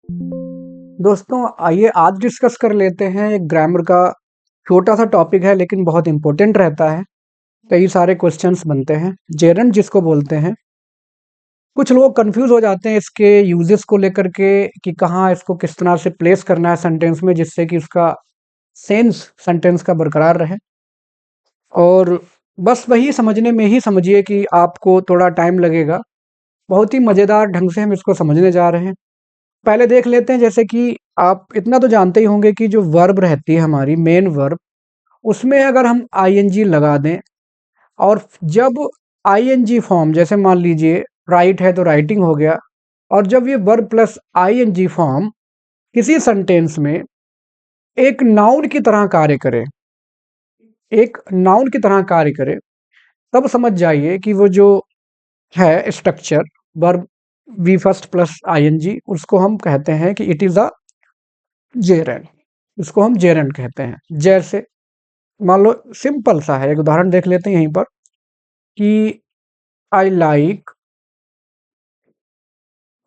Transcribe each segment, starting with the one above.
दोस्तों आइए आज डिस्कस कर लेते हैं एक ग्रामर का छोटा सा टॉपिक है लेकिन बहुत इंपॉर्टेंट रहता है। कई सारे क्वेश्चंस बनते हैं। जेरंड जिसको बोलते हैं। कुछ लोग कंफ्यूज हो जाते हैं इसके यूजेस को लेकर के कि कहाँ इसको किस तरह से प्लेस करना है सेंटेंस में जिससे कि उसका सेंस सेंटेंस का बरकरार रहे। और बस वही समझने में ही समझिए कि आपको थोड़ा टाइम लगेगा। बहुत ही मज़ेदार ढंग से हम इसको समझने जा रहे हैं। पहले देख लेते हैं, जैसे कि आप इतना तो जानते ही होंगे कि जो वर्ब रहती है हमारी मेन वर्ब, उसमें अगर हम आईएनजी लगा दें और जब आईएनजी फॉर्म, जैसे मान लीजिए राइट है तो राइटिंग हो गया, और जब ये वर्ब प्लस आईएनजी फॉर्म किसी सेंटेंस में एक नाउन की तरह कार्य करे, एक नाउन की तरह कार्य करे, तब समझ जाइए कि वो जो है structure verb V first plus ING, उसको हम कहते हैं कि इट इज अ जेरेंड। इसको हम जेरेंड कहते हैं। जैसे मान लो सिंपल सा है, एक उदाहरण देख लेते हैं यहीं पर कि आई लाइक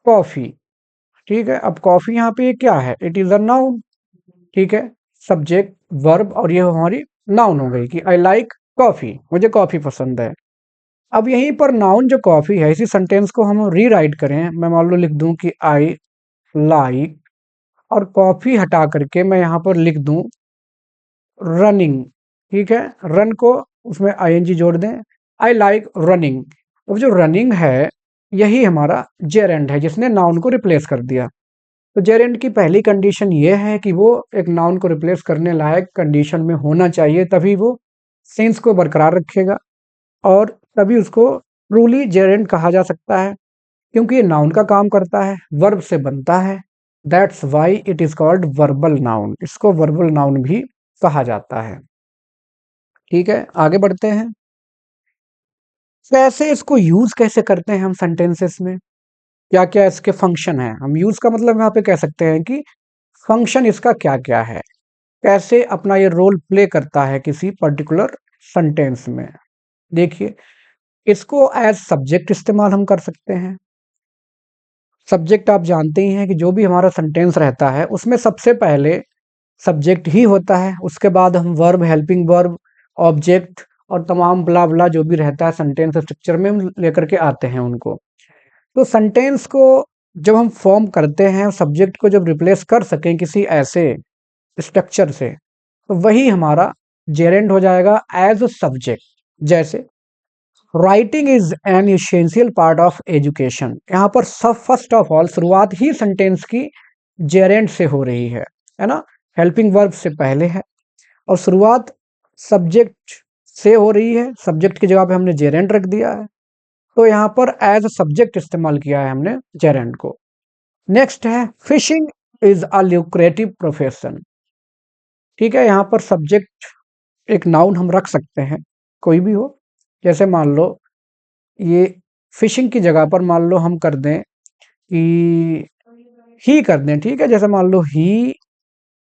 कॉफी। ठीक है, अब कॉफी यहाँ पे क्या है? It is a noun. ठीक है, सब्जेक्ट वर्ब और ये हमारी नाउन हो गई कि आई लाइक कॉफी, मुझे कॉफी पसंद है। अब यहीं पर नाउन जो कॉफी है, इसी सेंटेंस को हम रीराइट करें, मैं मान लो लिख दूं कि आई लाइक, और कॉफी हटा करके मैं यहाँ पर लिख दूं रनिंग। ठीक है, रन को उसमें आईएनजी जोड़ दें, आई लाइक रनिंग। अब जो रनिंग है यही हमारा जेरेंड है जिसने नाउन को रिप्लेस कर दिया। तो जेरेंड की पहली कंडीशन ये है कि वो एक नाउन को रिप्लेस करने लायक कंडीशन में होना चाहिए, तभी वो सेंस को बरकरार रखेगा और तभी उसको ट्रूली जेरेंड कहा जा सकता है, क्योंकि ये नाउन का काम करता है, वर्ब से बनता है। That's why it is called verbal noun. इसको वर्बल नाउन भी कहा जाता है। ठीक है, आगे बढ़ते हैं। कैसे इसको यूज कैसे करते हैं हम सेंटेंसेस में, क्या क्या इसके फंक्शन है? हम यूज का मतलब यहाँ पे कह सकते हैं कि फंक्शन इसका क्या क्या है, कैसे अपना ये रोल प्ले करता है किसी पर्टिकुलर सेंटेंस में। देखिए, इसको एज सब्जेक्ट इस्तेमाल हम कर सकते हैं। सब्जेक्ट आप जानते ही हैं कि जो भी हमारा सेंटेंस रहता है उसमें सबसे पहले सब्जेक्ट ही होता है, उसके बाद हम वर्ब, हेल्पिंग वर्ब, ऑब्जेक्ट और तमाम ब्ला ब्ला जो भी रहता है सेंटेंस स्ट्रक्चर में हम लेकर के आते हैं उनको। तो सेंटेंस को जब हम फॉर्म करते हैं, सब्जेक्ट को जब रिप्लेस कर सकें किसी ऐसे स्ट्रक्चर से, तो वही हमारा जेरेंड हो जाएगा एज अ सब्जेक्ट। जैसे writing is an essential part of education, यहाँ पर सब फर्स्ट ऑफ ऑल शुरुआत ही सेंटेंस की जेरेंड से हो रही है ना। हेल्पिंग वर्ब से पहले है और शुरुआत सब्जेक्ट से हो रही है, सब्जेक्ट की जगह पे हमने जेरेंड रख दिया है, तो यहाँ पर एज सब्जेक्ट इस्तेमाल किया है हमने जेरेंड को। नेक्स्ट है fishing is a lucrative profession. ठीक है, यहाँ पर सब्जेक्ट एक नाउन हम रख सकते हैं, कोई भी हो। जैसे मान लो ये फिशिंग की जगह पर मान लो हम कर दें कि ही कर दें। ठीक है, जैसे मान लो ही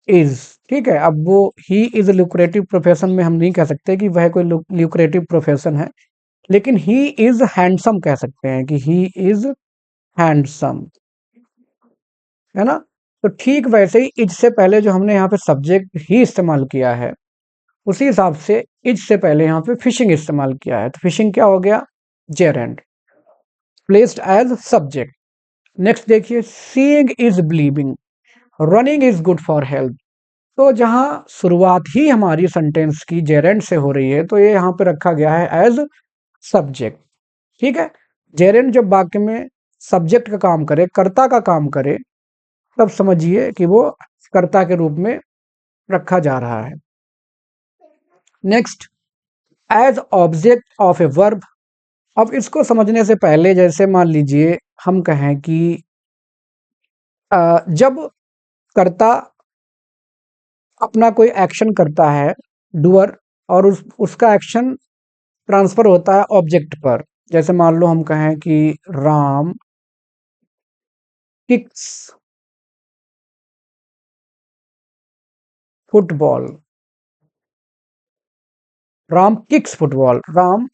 इज। ठीक है, अब वो ही इज ल्यूक्रेटिव प्रोफेशन में हम नहीं कह सकते कि वह कोई ल्यूक्रेटिव प्रोफेशन है, लेकिन ही इज हैंडसम कह सकते हैं कि ही इज हैंडसम, है ना। तो ठीक वैसे ही इज से पहले जो हमने यहाँ पे सब्जेक्ट ही इस्तेमाल किया है, उसी हिसाब से इज से पहले यहाँ पे फिशिंग इस्तेमाल किया है, तो फिशिंग क्या हो गया? Gerund, placed as subject. Next देखिए, seeing is believing, running is good for health. तो जहां शुरुआत ही हमारी सेंटेंस की जेरेंड से हो रही है, तो ये यहाँ पे रखा गया है एज सब्जेक्ट। ठीक है, जेरेंड जब वाक्य में सब्जेक्ट का काम करे, कर्ता का काम करे, तब समझिए कि वो कर्ता के रूप में रखा जा रहा है। Next, as object of a verb. अब इसको समझने से पहले, जैसे मान लीजिए हम कहें कि जब कर्ता अपना कोई एक्शन करता है, डूअर, और उसका एक्शन ट्रांसफर होता है ऑब्जेक्ट पर। जैसे मान लो हम कहें कि Ram kicks football, Ram kicks football. Ram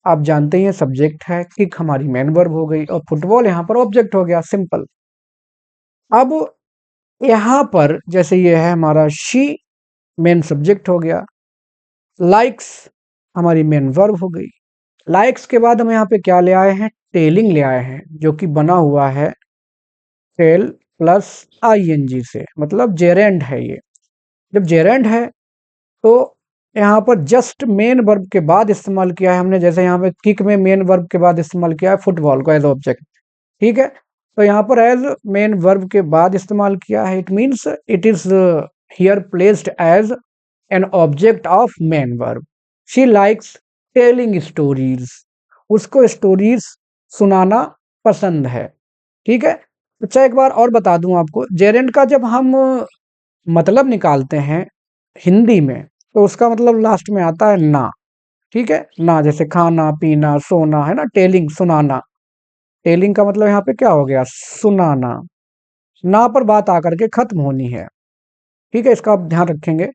आप जानते ही हैं सब्जेक्ट है, किक हमारी मेन वर्ब हो गई और फुटबॉल यहाँ पर ऑब्जेक्ट हो गया, सिंपल। अब यहाँ पर जैसे ये है हमारा शी, मेन सब्जेक्ट हो गया, लाइक्स हमारी मेन वर्ब हो गई। लाइक्स के बाद हम यहाँ पे क्या ले आए हैं, टेलिंग ले आए हैं, जो कि बना हुआ है टेल प्लस आईएनजी से, मतलब जेरेंड है ये। जब जेरेंड है तो यहाँ पर जस्ट मेन वर्ब के बाद इस्तेमाल किया है हमने, जैसे यहाँ पे किक में मेन वर्ब के बाद इस्तेमाल किया है फुटबॉल को एज ऑब्जेक्ट, ठीक है। तो यहाँ पर एज मेन वर्ब के बाद इस्तेमाल किया है, it means it is here placed as an object of main verb. She likes telling stories, उसको स्टोरीज सुनाना पसंद है, ठीक है। अच्छा एक बार और बता दूं आपको, जेरेंड का जब हम मतलब निकालते हैं हिंदी में तो उसका मतलब लास्ट में आता है ना, ठीक है ना, जैसे खाना पीना सोना है ना, टेलिंग सुनाना, टेलिंग का मतलब यहाँ पे क्या हो गया, सुनाना। ना पर बात आकर के खत्म होनी है, ठीक है, इसका आप ध्यान रखेंगे।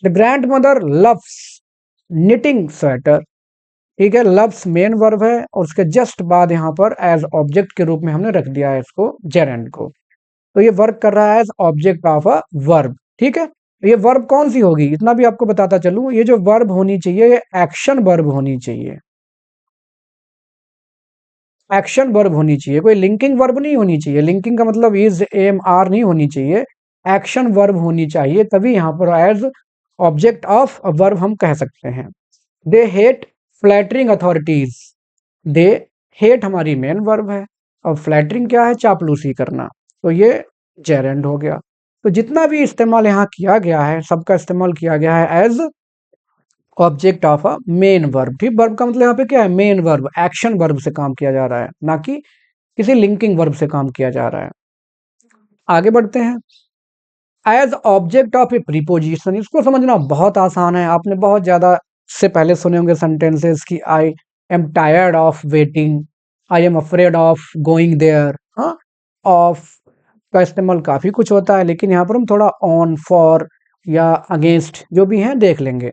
The grand mother loves knitting sweater, ठीक है, लव्स मेन वर्ब है और उसके जस्ट बाद यहाँ पर एज ऑब्जेक्ट के रूप में हमने रख दिया है इसको, जेरेंड को। तो ये वर्क कर रहा है as object of a verb, ठीक है। ये वर्ब कौन सी होगी, इतना भी आपको बताता चलूं, ये जो वर्ब होनी चाहिए ये एक्शन वर्ब होनी चाहिए, एक्शन वर्ब होनी चाहिए, कोई लिंकिंग वर्ब नहीं होनी चाहिए। लिंकिंग का मतलब इज एम आर नहीं होनी चाहिए, एक्शन वर्ब होनी चाहिए, तभी यहाँ पर as object of a verb हम कह सकते हैं। They hate flattering authorities, they hate हमारी मेन वर्ब है, और फ्लैटरिंग क्या है, चापलूसी करना, तो ये जेरेंड हो गया। तो जितना भी इस्तेमाल यहाँ किया गया है सबका इस्तेमाल किया गया है as object of a main verb, ठीक। वर्ब का मतलब यहाँ पे क्या है, मेन वर्ब, एक्शन वर्ब से काम किया जा रहा है, ना कि किसी लिंकिंग वर्ब से काम किया जा रहा है। आगे बढ़ते हैं। As object of a preposition, इसको समझना बहुत आसान है, आपने बहुत ज्यादा से पहले सुने होंगे सेंटेंसेस की, I am tired of waiting, I am afraid of going there, हाँ। ऑफ का इस्तेमाल काफी कुछ होता है, लेकिन यहाँ पर हम थोड़ा ऑन, फॉर या अगेंस्ट जो भी हैं देख लेंगे।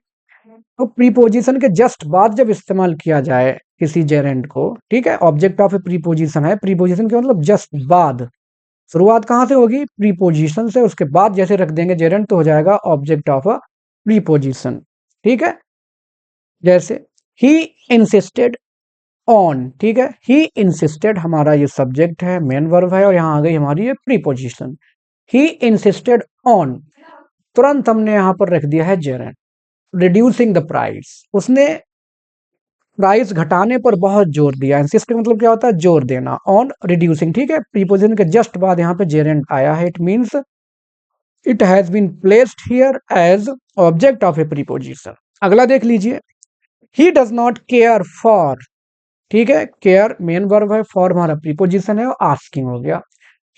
तो प्रीपोजिशन के जस्ट बाद जब इस्तेमाल किया जाए किसी जेरेंड को, ठीक है, ऑब्जेक्ट ऑफ ए प्रीपोजिशन है, प्रीपोजिशन के मतलब जस्ट बाद, शुरुआत कहाँ से होगी, प्रीपोजिशन से, उसके बाद जैसे रख देंगे जेरेंड तो हो जाएगा ऑब्जेक्ट ऑफ अ प्रीपोजिशन, ठीक है। जैसे ही इंसिस्टेड ऑन, ठीक है, ही इंसिस्टेड हमारा ये सब्जेक्ट है, मेन वर्ब है, और यहाँ आ गई हमारी ये प्रीपोजिशन, ही इंसिस्टेड ऑन, तुरंत हमने यहाँ पर रख दिया है जेरेंड। रिड्यूसिंग द प्राइस, उसने प्राइस घटाने पर बहुत जोर दिया, इंसिस्ट मतलब क्या होता है, जोर देना, ऑन रिड्यूसिंग, ठीक है। प्रीपोजिशन के जस्ट बाद यहाँ पे जेरेंड आया है, it means it has been placed here as object of a preposition. अगला देख लीजिए, he does not care for, ठीक है, केयर मेन वर्ब है, फॉर हमारा प्रीपोजिशन है, और आस्किंग हो गया।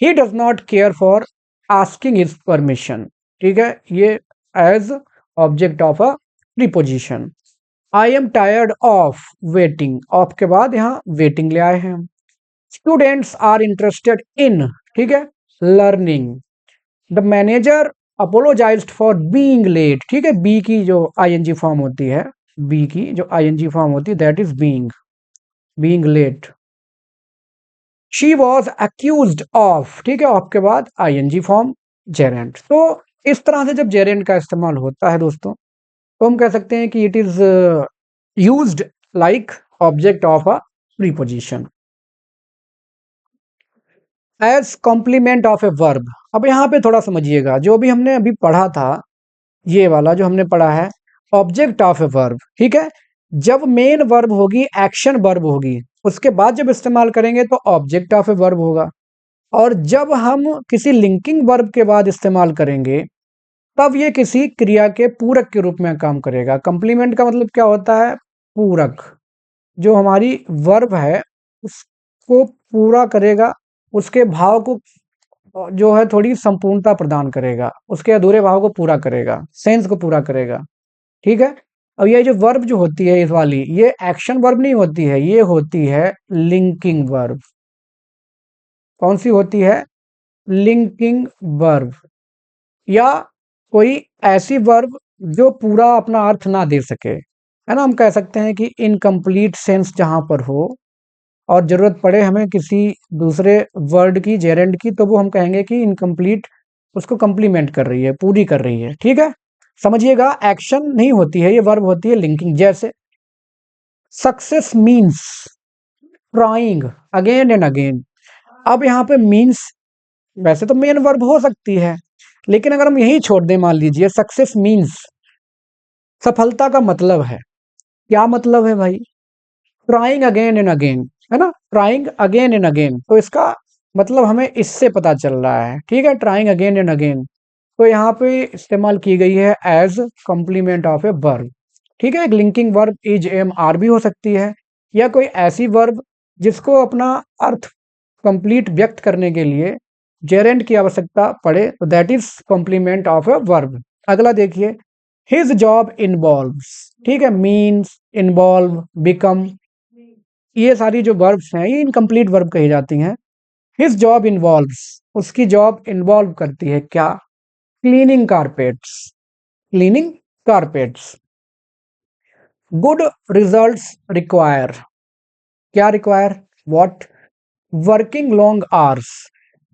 He does not care for asking his permission, ठीक है, ये as object of a preposition. I am tired of waiting, of के बाद यहाँ वेटिंग ले आए हैं हम। स्टूडेंट्स आर इंटरेस्टेड इन, ठीक है, learning. The manager apologized for being late, ठीक है, बी की जो आईएनजी फॉर्म होती है, बी की जो आईएनजी फॉर्म होती है that is being, being late. She was accused of, ठीक है, ऑफ के बाद आईएनजी फॉर्म जेरेंट। तो इस तरह से जब जेरेंट का इस्तेमाल होता है दोस्तों, तो हम कह सकते हैं कि it is used like object of a preposition as complement of a verb. अब यहाँ पे थोड़ा समझिएगा, जो भी हमने अभी पढ़ा था, ये वाला जो हमने पढ़ा है ऑब्जेक्ट ऑफ ए वर्ब, ठीक है, जब मेन वर्ब होगी, एक्शन वर्ब होगी, उसके बाद जब इस्तेमाल करेंगे तो ऑब्जेक्ट ऑफ ए वर्ब होगा, और जब हम किसी लिंकिंग वर्ब के बाद इस्तेमाल करेंगे तब ये किसी क्रिया के पूरक के रूप में काम करेगा। कंप्लीमेंट का मतलब क्या होता है, पूरक, जो हमारी वर्ब है उसको पूरा करेगा, उसके भाव को जो है थोड़ी संपूर्णता प्रदान करेगा, उसके अधूरे भाव को पूरा करेगा, सेंस को पूरा करेगा, ठीक है। अब ये जो वर्ब जो होती है इस वाली, ये एक्शन वर्ब नहीं होती है, ये होती है लिंकिंग वर्ब। कौन सी होती है, लिंकिंग वर्ब, या कोई ऐसी वर्ब जो पूरा अपना अर्थ ना दे सके, है ना, हम कह सकते हैं कि इनकम्प्लीट सेंस जहां पर हो, और ज़रूरत पड़े हमें किसी दूसरे वर्ड की, जेरेंड की, तो वो हम कहेंगे कि इनकम्प्लीट उसको कंप्लीमेंट कर रही है, पूरी कर रही है। ठीक है, समझिएगा, एक्शन नहीं होती है, ये वर्ब होती है लिंकिंग। जैसे success means trying again and again. अब यहाँ पे मीन्स वैसे तो मेन वर्ब हो सकती है, लेकिन अगर हम यही छोड़ दें, मान लीजिए सक्सेस मीन्स सफलता का मतलब है, क्या मतलब है भाई? ट्राइंग अगेन एंड अगेन, है ना, ट्राइंग अगेन एंड अगेन, तो इसका मतलब हमें इससे पता चल रहा है। ठीक है, ट्राइंग अगेन एंड अगेन, तो यहाँ पे इस्तेमाल की गई है as complement of a verb. ठीक है, एक linking verb is am are भी हो सकती है, या कोई ऐसी वर्ब जिसको अपना अर्थ कंप्लीट व्यक्त करने के लिए जेरेंड की आवश्यकता पड़े, तो that is complement of a verb. अगला देखिए, हिज जॉब इन्वॉल्व्स। ठीक है, मीन्स, इन्वॉल्व, बिकम, ये सारी जो वर्ब्स हैं ये इनकम्प्लीट वर्ब कही जाती हैं। हिज जॉब इन्वॉल्व्स, उसकी जॉब इन्वॉल्व करती है क्या? Cleaning carpets, cleaning carpets. Good results require, क्या require? What? Working long hours.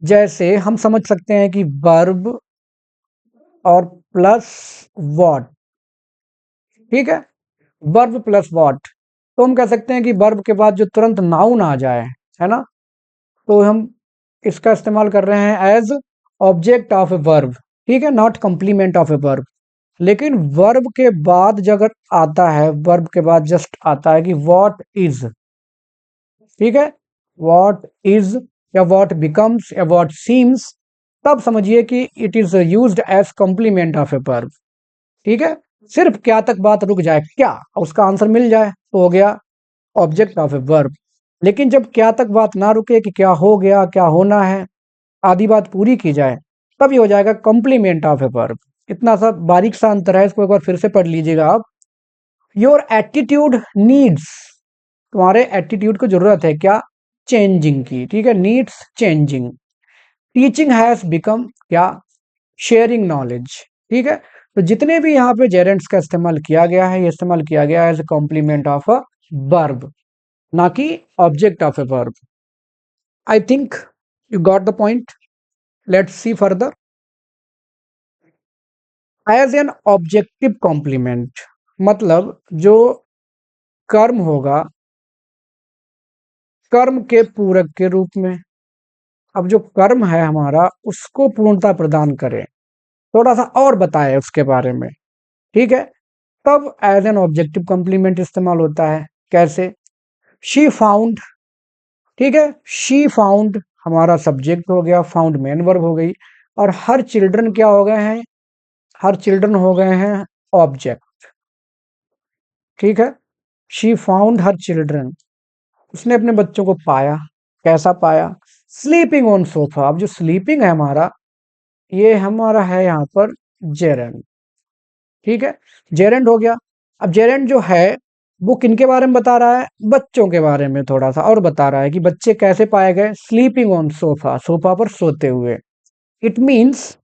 जैसे हम समझ सकते हैं कि वर्ब और प्लस व्हाट। ठीक है, वर्ब प्लस व्हाट, तो हम कह सकते हैं कि वर्ब के बाद जो तुरंत नाउन आ जाए, है ना, तो हम इसका इस्तेमाल कर रहे हैं as object of a verb. ठीक है, not complement of a verb. लेकिन वर्ब के बाद जब आता है, वर्ब के बाद जस्ट आता है कि व्हाट इज। ठीक है, व्हाट इज या व्हाट बिकम्स या व्हाट सीम्स, तब समझिए कि it is used as complement of a verb. ठीक है, सिर्फ क्या तक बात रुक जाए, क्या, उसका आंसर मिल जाए, तो हो गया ऑब्जेक्ट ऑफ ए वर्ब। लेकिन जब क्या तक बात ना रुके कि क्या हो गया, क्या होना है, आधी बात पूरी की जाए, तब ये हो जाएगा कॉम्प्लीमेंट ऑफ ए वर्ब। इतना सा बारीक सा अंतर है, इसको एक बार फिर से पढ़ लीजिएगा आप। योर एटीट्यूड नीड्स, तुम्हारे एटीट्यूड को जरूरत है क्या? चेंजिंग की। ठीक है, needs changing. Teaching has become क्या? Sharing knowledge. ठीक है, तो जितने भी यहाँ पे जेरेंट्स का इस्तेमाल किया गया है, ये इस्तेमाल किया गया है as a complement of a verb, ना कि object of a verb. I think you got the point. Let's see further. As an objective complement, मतलब जो कर्म होगा, कर्म के पूरक के रूप में। अब जो कर्म है हमारा, उसको पूर्णता प्रदान करें, थोड़ा सा और बताए उसके बारे में। ठीक है, तब एज एन ऑब्जेक्टिव कॉम्प्लीमेंट इस्तेमाल होता है। कैसे? She found. ठीक है, शी फाउंड हमारा सब्जेक्ट हो गया, फाउंड मेन वर्ब हो गई, और हर चिल्ड्रन क्या हो गए हैं? हर चिल्ड्रन हो गए हैं ऑब्जेक्ट। ठीक है, शी फाउंड हर चिल्ड्रन, उसने अपने बच्चों को पाया। कैसा पाया? Sleeping on sofa. अब जो स्लीपिंग है हमारा, ये हमारा है यहाँ पर जेरेंड। ठीक है, जेरेंड हो गया। अब जेरेंड जो है वो किनके बारे में बता रहा है? बच्चों के बारे में थोड़ा सा और बता रहा है कि बच्चे कैसे पाए गए? स्लीपिंग ऑन सोफा, सोफा पर सोते हुए। इट मीन्स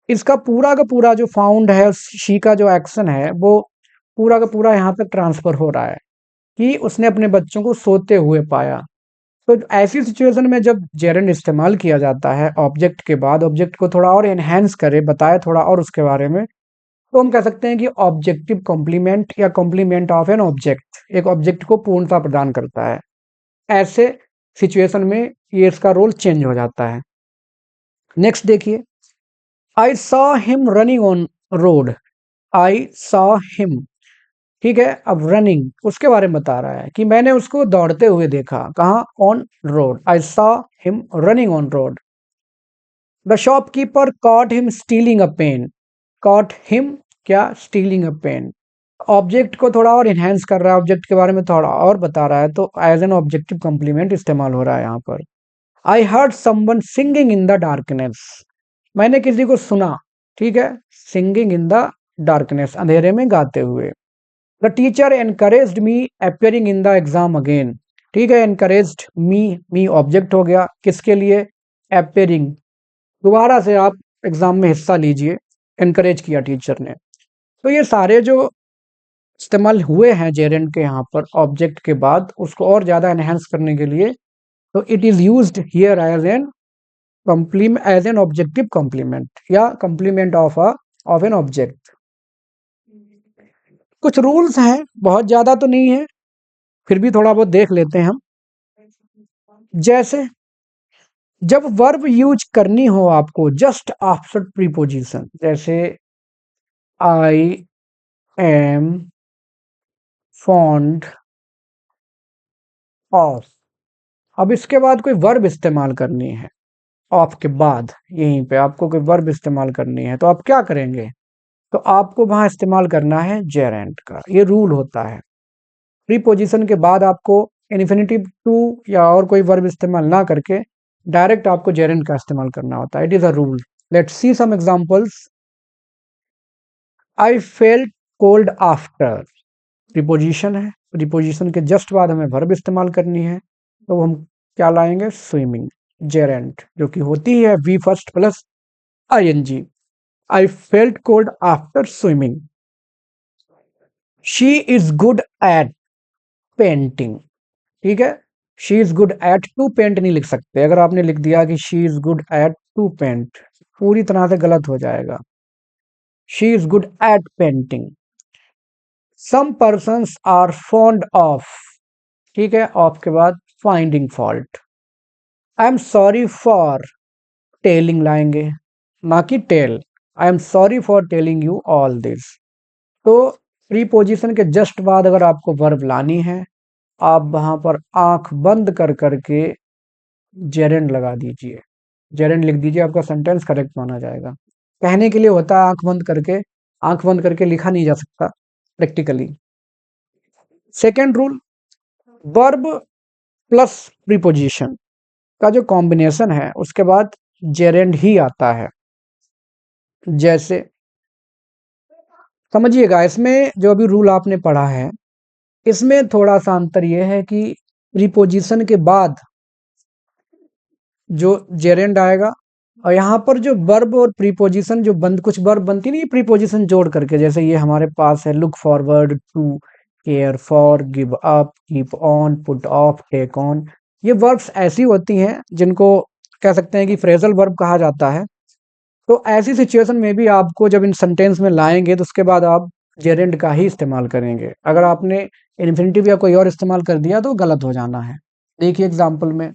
इसका पूरा का पूरा जो फाउंड है, शी का जो एक्शन है, वो पूरा का पूरा यहाँ पे ट्रांसफर हो रहा है कि उसने अपने बच्चों को सोते हुए पाया। तो ऐसी सिचुएशन में जब जेरेंड इस्तेमाल किया जाता है ऑब्जेक्ट के बाद, ऑब्जेक्ट को थोड़ा और एनहेंस करे, बताए थोड़ा और उसके बारे में, तो हम कह सकते हैं कि ऑब्जेक्टिव कॉम्प्लीमेंट या कॉम्प्लीमेंट ऑफ एन ऑब्जेक्ट, एक ऑब्जेक्ट को पूर्णता प्रदान करता है। ऐसे सिचुएशन में ये इसका रोल चेंज हो जाता है। नेक्स्ट देखिए, आई saw him running on road. I saw him. ठीक है, अब रनिंग उसके बारे में बता रहा है कि मैंने उसको दौड़ते हुए देखा। कहाँ? On road. I saw him running on road. The shopkeeper caught him stealing a pen. Caught him क्या? Stealing a pen. ऑब्जेक्ट को थोड़ा और इनहेंस कर रहा है, ऑब्जेक्ट के बारे में थोड़ा और बता रहा है, तो एज एन ऑब्जेक्टिव कॉम्प्लीमेंट इस्तेमाल हो रहा है यहाँ पर। I heard someone singing in the darkness. मैंने किसी को सुना। ठीक है, सिंगिंग इन द डार्कनेस, अंधेरे में गाते हुए। The teacher encouraged me appearing in the exam again. ठीक है, एनकरेज्ड मी, मी ऑब्जेक्ट हो गया, किसके लिए? अपियरिंग, दोबारा से आप एग्जाम में हिस्सा लीजिए, एनकरेज किया टीचर ने। तो ये सारे जो इस्तेमाल हुए हैं जेरेंड के यहाँ पर ऑब्जेक्ट के बाद उसको और ज़्यादा एनहांस करने के लिए, तो it is used here as an objective complement या कॉम्प्लीमेंट ऑफ एन ऑब्जेक्ट। कुछ रूल्स हैं, बहुत ज़्यादा तो नहीं है, फिर भी थोड़ा बहुत देख लेते हैं हम। जैसे जब वर्ब यूज करनी हो आपको जस्ट आफ्टर प्रीपोजिशन, जैसे आई एम फॉन्ड ऑफ, अब इसके बाद कोई वर्ब इस्तेमाल करनी है, ऑफ के बाद यहीं पे आपको कोई वर्ब इस्तेमाल करनी है, तो आप क्या करेंगे? तो आपको वहां इस्तेमाल करना है जेरेंट का, ये रूल होता है। प्रीपोजिशन के बाद आपको इन्फिनिटिव टू या और कोई वर्ब इस्तेमाल ना करके डायरेक्ट आपको जेरेंट का इस्तेमाल करना होता है। It is a rule. Let's see some examples. I felt cold after, preposition है, प्रीपोजिशन के जस्ट बाद हमें वर्ब इस्तेमाल करनी है, तो हम क्या लाएंगे? स्विमिंग, जेरेंट, जो कि होती है V first plus ING. I felt cold after swimming. She is good at painting, ठीक है। She is good at to paint नहीं लिख सकते, अगर आपने लिख दिया कि she is good at to paint, पूरी तरह से गलत हो जाएगा। She is good at painting. Some persons are fond of, ठीक है, ऑफ के बाद finding fault. I am sorry for telling लाएंगे, ना कि tell. I am sorry for telling you all this. तो प्रीपोजिशन के जस्ट बाद अगर आपको वर्ब लानी है, आप वहां पर आंख बंद कर करके जेरेंड लगा दीजिए, जेरेंड लिख दीजिए, आपका सेंटेंस करेक्ट माना जाएगा। कहने के लिए होता है आंख बंद करके, आंख बंद करके लिखा नहीं जा सकता practically. Second rule, verb plus preposition का जो कॉम्बिनेशन है उसके बाद जेरेंड ही आता है। जैसे समझिएगा, इसमें जो अभी रूल आपने पढ़ा है, इसमें थोड़ा सा अंतर यह है कि प्रीपोजिशन के बाद जो जेरेंड आएगा, और यहाँ पर जो वर्ब और प्रीपोजिशन जो बंद कुछ वर्ब बनती नहीं प्रीपोजिशन जोड़ करके, जैसे ये हमारे पास है look forward to, care for, give up, keep on, put off, take on. ये वर्ब्स ऐसी होती हैं जिनको कह सकते हैं कि फ्रेजल वर्ब कहा जाता है। तो ऐसी सिचुएशन में भी आपको जब इन सेंटेंस में लाएंगे तो उसके बाद आप जेरेंड का ही इस्तेमाल करेंगे। अगर आपने इन्फिनिटिव या कोई और इस्तेमाल कर दिया तो गलत हो जाना है। देखिए एग्जाम्पल में,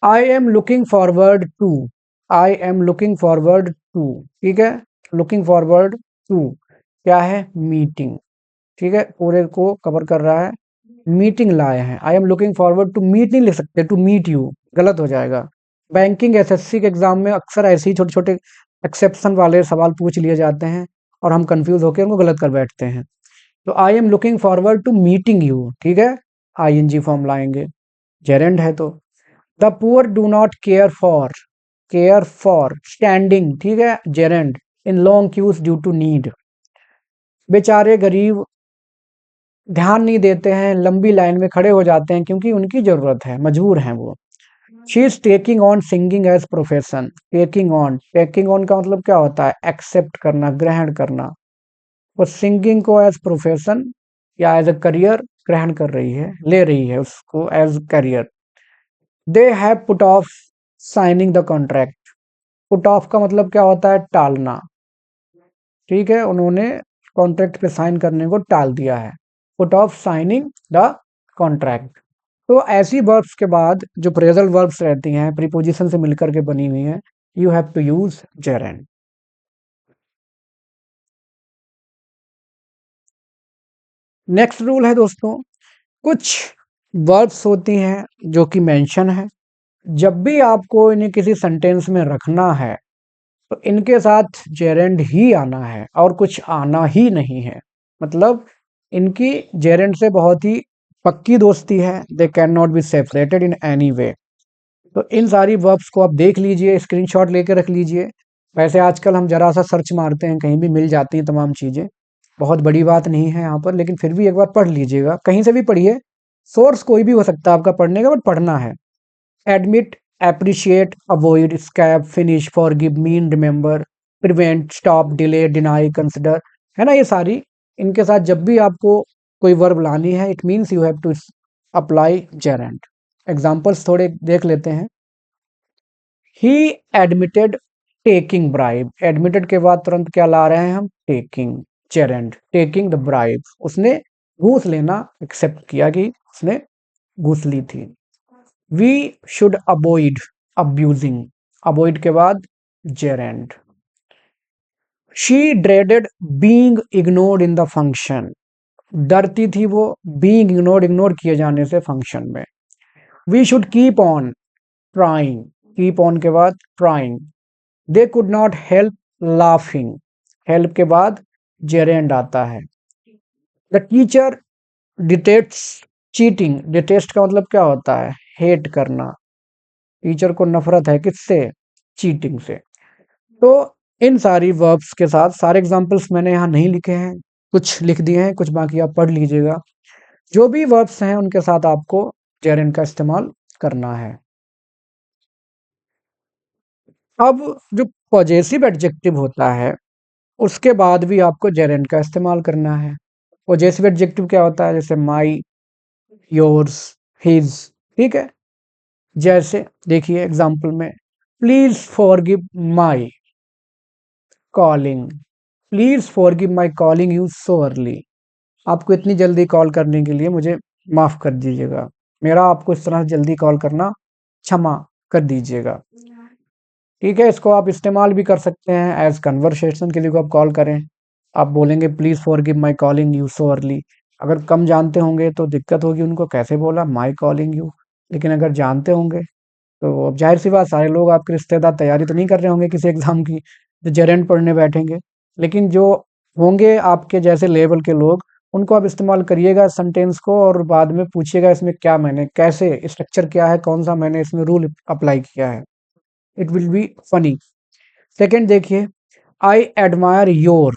I am looking forward to, I am looking forward to, ठीक है। लुकिंग फॉरवर्ड टू क्या है? मीटिंग, ठीक है, पूरे को कवर कर रहा है। मीटिंग लाए हैं, I am looking forward to meet नहीं लिख सकते, टू मीट यू, गलत हो जाएगा। बैंकिंग एसएससी के एग्जाम में अक्सर ऐसे ही छोटे छोटे एक्सेप्शन वाले सवाल पूछ लिए जाते हैं और हम कंफ्यूज होकर उनको गलत कर बैठते हैं। तो I am looking forward to meeting you, ठीक है, आईएनजी फॉर्म लाएंगे, जेरेंड है तो। The poor do not care for standing, ठीक है, gerund, in long queues due to need. बेचारे गरीब ध्यान नहीं देते हैं, लंबी लाइन में खड़े हो जाते हैं क्योंकि उनकी जरूरत है, मजबूर हैं वो। She is taking on singing as profession, taking on का मतलब क्या होता है? एक्सेप्ट करना, ग्रहण करना। वो सिंगिंग को एज प्रोफेशन या एज अ करियर ग्रहण कर रही है, ले रही है उसको as career. They have put off signing the contract, put off का मतलब क्या होता है? टालना, ठीक है, उन्होंने कॉन्ट्रैक्ट पे साइन करने को टाल दिया है, put off signing the contract. तो ऐसी वर्ब्स के बाद जो फ्रेजल वर्ब्स रहती हैं प्रीपोजिशन से मिलकर के बनी हुई हैं, you have to use gerund. Next rule है दोस्तों, कुछ वर्ब्स होती हैं जो कि मेंशन है, जब भी आपको इन्हें किसी सेंटेंस में रखना है तो इनके साथ जेरेंड ही आना है और कुछ आना ही नहीं है। मतलब इनकी जेरेंड से बहुत ही पक्की दोस्ती है, they can not be separated in any way. तो इन सारी वर्ब्स को आप देख लीजिए, स्क्रीनशॉट लेके रख लीजिए। वैसे आजकल हम जरा सा सर्च मारते हैं, कहीं भी मिल जाती हैं तमाम चीज़ें, बहुत बड़ी बात नहीं है यहाँ पर, लेकिन फिर भी एक बार पढ़ लीजिएगा, कहीं से भी पढ़िए, सोर्स कोई भी हो सकता है आपका पढ़ने का, बट पढ़ना है। Admit, appreciate, avoid, escape, finish, forgive, mean, remember, prevent, stop, delay, deny, consider, है ना, ये सारी इनके साथ जब भी आपको कोई वर्ब लानी है, it means you have to apply gerund. Examples थोड़े देख लेते हैं। He admitted taking bribe, admitted के बाद तुरंत क्या ला रहे हैं हम, taking, gerund, taking the bribe, उसने घूस लेना एक्सेप्ट किया कि उसने घूस ली थी। We should avoid abusing, avoid के बाद gerund. She dreaded being ignored in the function, डरती थी वो बीइंग इग्नोर्ड, इग्नोर किए जाने से फंक्शन में। We should keep on trying, keep on के बाद trying. They could not help laughing, help के बाद जेरेंड आता है। The teacher detests cheating, detest का मतलब क्या होता है, हेट करना। टीचर को नफरत है किससे, चीटिंग से। तो इन सारी वर्ब्स के साथ सारे एग्जांपल्स मैंने यहाँ नहीं लिखे हैं, कुछ लिख दिए हैं, कुछ बाकी आप पढ़ लीजिएगा। जो भी वर्ब्स हैं उनके साथ आपको जेरेंड का इस्तेमाल करना है। अब जो पॉजेसिव एडजेक्टिव होता है उसके बाद भी आपको जेरेंड का इस्तेमाल करना है। पॉजेसिव एडजेक्टिव क्या होता है, जैसे माई, योर्स, हिज, ठीक है। जैसे देखिए एग्जांपल में, please forgive my calling, please forgive my calling you so early, आपको इतनी जल्दी कॉल करने के लिए मुझे माफ कर दीजिएगा, मेरा आपको इस तरह जल्दी कॉल करना क्षमा कर दीजिएगा। ठीक है, इसको आप इस्तेमाल भी कर सकते हैं एज कन्वर्सेशन के लिए, को आप कॉल करें, आप बोलेंगे please forgive my calling you so early. अगर कम जानते होंगे तो दिक्कत होगी, उनको कैसे बोला माई कॉलिंग यू, लेकिन अगर जानते होंगे तो अब जाहिर सी बात, सारे लोग आपके रिश्तेदार तैयारी तो नहीं कर रहे होंगे किसी एग्जाम की, जो जेरेंड पढ़ने बैठेंगे, लेकिन जो होंगे आपके जैसे लेवल के लोग, उनको आप इस्तेमाल करिएगा सेंटेंस को, और बाद में पूछिएगा इसमें क्या मैंने, कैसे स्ट्रक्चर क्या है, कौन सा मैंने इसमें रूल अप्लाई किया है, it will be funny. Second देखिए, I admire your,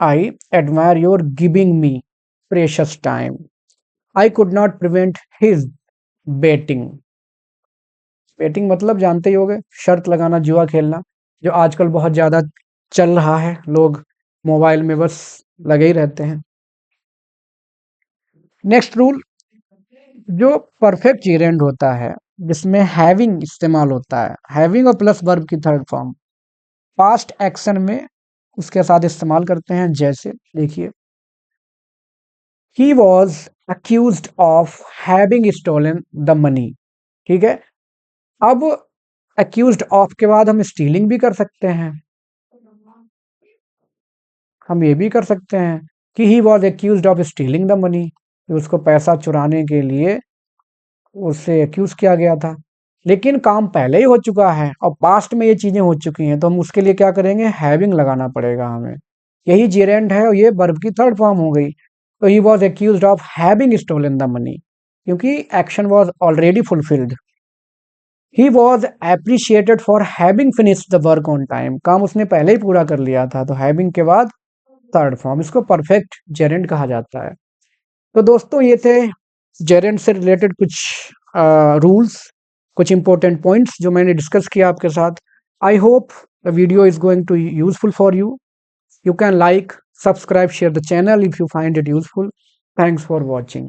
I admire your giving me precious time, I could not prevent his betting. Betting मतलब जानते ही होंगे, शर्त लगाना, जुआ खेलना, जो आजकल बहुत ज्यादा चल रहा है, लोग मोबाइल में बस लगे ही रहते हैं। नेक्स्ट रूल, जो परफेक्ट जेरेंड होता है जिसमें हैविंग इस्तेमाल होता है, हैविंग और प्लस वर्ब की थर्ड फॉर्म, पास्ट एक्शन में उसके साथ इस्तेमाल करते हैं। जैसे देखिए, he was accused of having stolen the money, ठीक है। अब अक्यूज्ड ऑफ के बाद हम स्टीलिंग भी कर सकते हैं, हम ये भी कर सकते हैं कि ही was accused of stealing the money, उसको पैसा चुराने के लिए उससे एक्यूज किया गया था, लेकिन काम पहले ही हो चुका है और पास्ट में ये चीजें हो चुकी हैं, तो हम उसके लिए क्या करेंगे, हैविंग लगाना पड़ेगा हमें। यही जेरेंड है और ये वर्ब की थर्ड फॉर्म हो गई। तो he was accused of having stolen the money, क्योंकि action was already fulfilled. He was appreciated for having finished the work on time, काम उसने पहले ही पूरा कर लिया था, तो हैविंग के बाद थर्ड फॉर्म, इसको परफेक्ट जेरेंड कहा जाता है। तो दोस्तों ये थे जेरेंड से रिलेटेड कुछ रूल्स, कुछ इंपॉर्टेंट पॉइंट्स जो मैंने डिस्कस किया आपके साथ। I hope the video is going to useful for you. You can like, subscribe, share the channel if you find it useful. Thanks for watching.